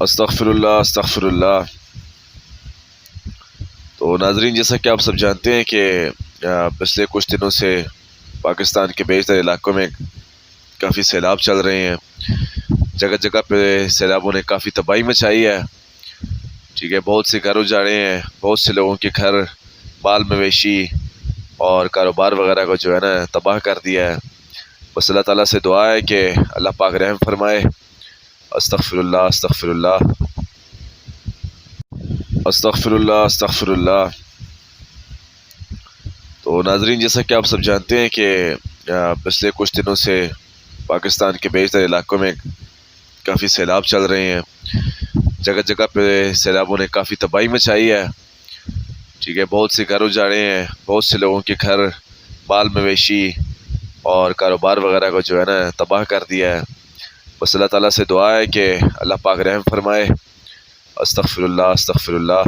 استغفر اللہ استغفر اللہ۔ تو ناظرین، جیسا کہ آپ سب جانتے ہیں کہ پچھلے کچھ دنوں سے پاکستان کے بیشتر علاقوں میں کافی سیلاب چل رہے ہیں۔ جگہ جگہ پہ سیلابوں نے کافی تباہی مچائی ہے، ٹھیک ہے۔ بہت سے گھر اجاڑے ہیں، بہت سے لوگوں کے گھر، مال مویشی اور کاروبار وغیرہ کو جو ہے نا تباہ کر دیا ہے۔ بس اللہ تعالیٰ سے دعا ہے کہ اللہ پاک رحم فرمائے۔ استغفر اللہ استغفر اللہ استغفر اللہ استغفر اللہ۔ تو ناظرین، جیسا کہ آپ سب جانتے ہیں کہ پچھلے کچھ دنوں سے پاکستان کے بیشتر علاقوں میں کافی سیلاب چل رہے ہیں۔ جگہ جگہ پہ سیلابوں نے کافی تباہی مچائی ہے، ٹھیک ہے۔ بہت سے گھر اجاڑے ہیں، بہت سے لوگوں کے گھر، مال مویشی اور کاروبار وغیرہ کو جو ہے نا تباہ کر دیا ہے۔ بس اللہ تعالیٰ سے دعا ہے کہ اللہ پاک رحم فرمائے۔ استغفر اللہ استغفر اللہ